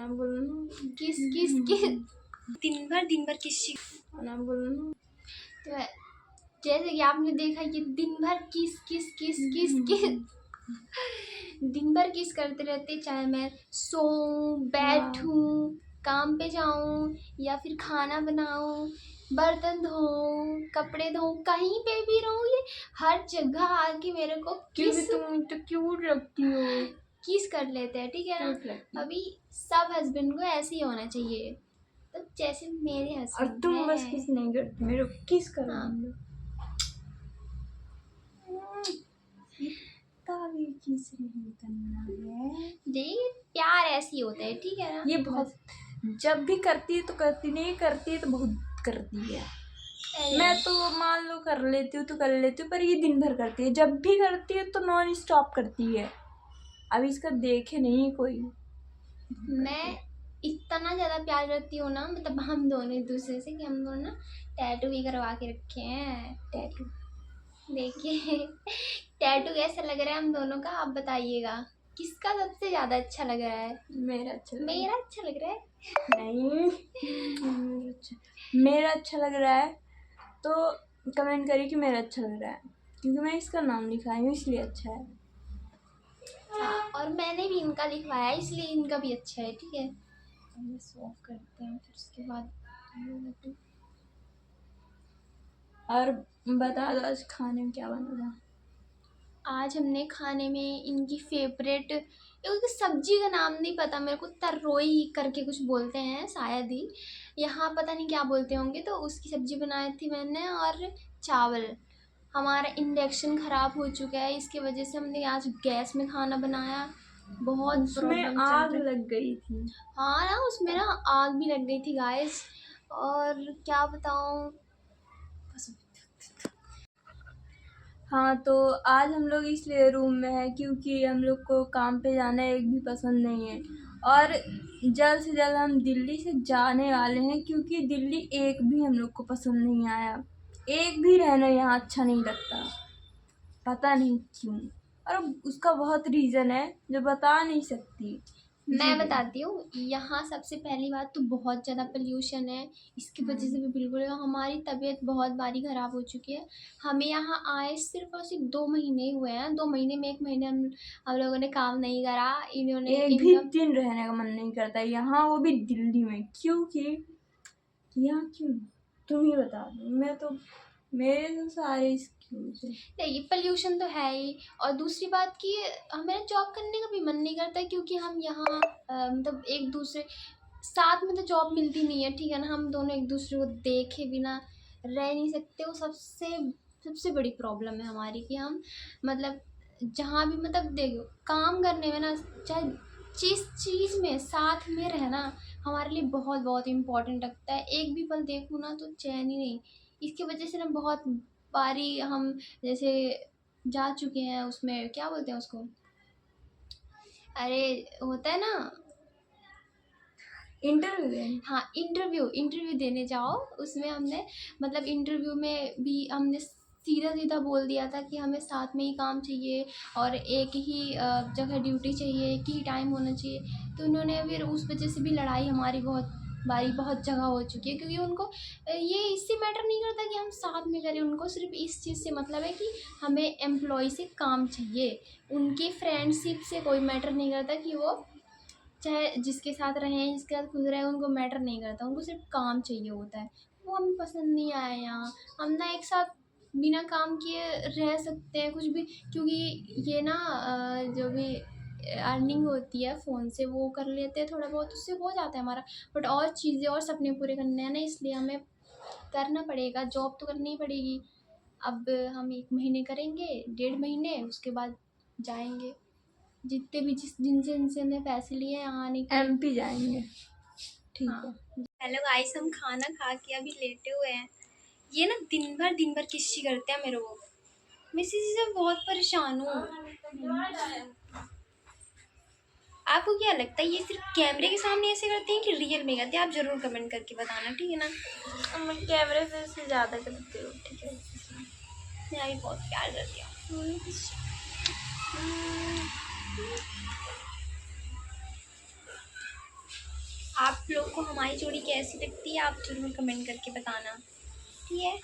नाम बोलूँ किस किस किस दिन भर किस नाम बोलूँ। तो जैसे कि आपने देखा कि दिन भर किस किस किस किस किस दिन भर किस करते रहते, चाहे मैं सोऊं, बैठूं, काम पे जाऊं या फिर खाना बनाऊं, बर्तन धोऊं, कपड़े धोऊं, कहीं पे भी रहूं, ये हर जगह आके मेरे को क्योंकि तुम तो क्यूट लगती हो, किस कर लेते हैं, ठीक है ना। अभी सब हस्बैंड को ऐसे ही होना चाहिए, तो जैसे मेरे हस्बैंड और तुम बस किस नहीं करती, मेरे को किस करो। हाँ। भी किस नहीं करना है जी, प्यार ऐसे ही होता है, ठीक है ना। ये बहुत जब भी करती है तो करती, नहीं करती है तो बहुत करती है। मैं तो मान लो कर लेती हूँ तो कर लेती हूँ, पर ये दिन भर करती है। जब भी करती है तो नॉन स्टॉप करती है। अब इसका देखे नहीं कोई। मैं इतना ज़्यादा प्यार करती हूँ ना, मतलब हम दोनों एक दूसरे से, कि हम दोनों ना टैटू भी करवा के रखे हैं। टैटू देखिए टैटू कैसा लग रहा है हम दोनों का, आप बताइएगा किसका सबसे ज़्यादा अच्छा लग रहा है। मेरा अच्छा लग रहा है नहीं मेरा अच्छा लग रहा है तो कमेंट करिए कि मेरा अच्छा लग रहा है, क्योंकि मैं इसका नाम लिखाई हूँ इसलिए अच्छा है। हाँ, और मैंने भी इनका लिखवाया इसलिए इनका भी अच्छा है, ठीक है। हम ऑफ करते हैं, फिर उसके बाद और बता दो आज खाने में क्या बना था। आज हमने खाने में इनकी फेवरेट, एक सब्जी का नाम नहीं पता मेरे को, तरोई करके कुछ बोलते हैं शायद ही, यहाँ पता नहीं क्या बोलते होंगे, तो उसकी सब्जी बनाई थी मैंने, और चावल। हमारा इंडक्शन ख़राब हो चुका है, इसकी वजह से हमने आज गैस में खाना बनाया। बहुत उसमें आग लग गई थी। हाँ ना, उसमें ना आग भी लग गई थी गाइस, और क्या बताऊँ। हाँ, तो आज हम लोग इसलिए रूम में हैं क्योंकि हम लोग को काम पे जाना एक भी पसंद नहीं है, और जल्द से जल्द हम दिल्ली से जाने वाले हैं, क्योंकि दिल्ली एक भी हम लोग को पसंद नहीं आया। एक भी रहना यहाँ अच्छा नहीं लगता, पता नहीं क्यों, और उसका बहुत रीज़न है जो बता नहीं सकती। मैं बताती हूँ, यहाँ सबसे पहली बात तो बहुत ज़्यादा पोल्यूशन है, इसकी वजह से भी बिल्कुल हमारी तबीयत बहुत बारी ख़राब हो चुकी है। हमें यहाँ आए सिर्फ और सिर्फ 2 महीने हुए हैं, 2 महीने में 1 महीने हम लोगों ने काम नहीं करा। इन्होंने एक भी दिन रहने का मन नहीं करता यहाँ, वो भी दिल्ली में। क्योंकि यहाँ क्यों, तुम ही बता दो। मैं तो, मेरे तो सारे एक्सक्यूज है। देखिए, पोल्यूशन तो है ही, और दूसरी बात कि हमें जॉब करने का भी मन नहीं करता, क्योंकि हम यहाँ मतलब एक दूसरे साथ में तो जॉब मिलती नहीं है, ठीक है ना। हम दोनों एक दूसरे को देखे बिना रह नहीं सकते, वो सबसे बड़ी प्रॉब्लम है हमारी, कि हम मतलब जहाँ भी मतलब देखो काम करने में ना, चाहे जिस चीज़ में साथ में रहना हमारे लिए बहुत बहुत इम्पोर्टेंट लगता है। एक भी पल देखूँ ना तो चैन ही नहीं, इसकी वजह से ना बहुत बारी हम जैसे जा चुके हैं, उसमें क्या बोलते हैं उसको, अरे होता है ना इंटरव्यू। हाँ, इंटरव्यू देने जाओ, उसमें हमने मतलब इंटरव्यू में भी हमने सीधा सीधा बोल दिया था कि हमें साथ में ही काम चाहिए और एक ही जगह ड्यूटी चाहिए, एक ही टाइम होना चाहिए। तो उन्होंने फिर उस वजह से भी लड़ाई हमारी बहुत जगह हो चुकी है, क्योंकि उनको ये इससे मैटर नहीं करता कि हम साथ में करें, उनको सिर्फ इस चीज़ से मतलब है कि हमें एम्प्लॉय से काम चाहिए। उनकी फ्रेंडशिप से कोई मैटर नहीं करता, कि वो चाहे जिसके साथ रहें, जिसके साथ खुश रहें, उनको मैटर नहीं करता, उनको सिर्फ काम चाहिए होता है। वो हमें पसंद नहीं आया यहाँ। हम ना एक साथ बिना काम किए रह सकते हैं कुछ भी, क्योंकि ये ना जो भी अर्निंग होती है फ़ोन से वो कर लेते हैं थोड़ा बहुत, उससे हो जाता है हमारा। बट और चीज़ें और सपने पूरे करने हैं ना, इसलिए हमें करना पड़ेगा, जॉब तो करनी ही पड़ेगी। अब हम 1 महीने करेंगे, 1.5 महीने, उसके बाद जाएंगे। जितने भी जिनसे हमने पैसे लिए हैं यहाँ आने के, MP जाएंगे, ठीक है। हेलो गाइस, हम खाना खा के अभी लेटे हुए हैं। ये ना दिन भर किस्सी करते हैं मेरे को, मैं इसी चीज़ से बहुत परेशान हूँ। आपको क्या लगता है ये सिर्फ कैमरे के सामने ऐसे करते हैं कि रियल में करते हैं? आप ज़रूर कमेंट करके बताना, ठीक है ना। मैं कैमरे से ज़्यादा करती हूँ, ठीक है। मैं भी बहुत प्यार करती हूँ। आप लोग को हमारी जोड़ी कैसी लगती है आप ज़रूर कमेंट करके बताना। ठीक है।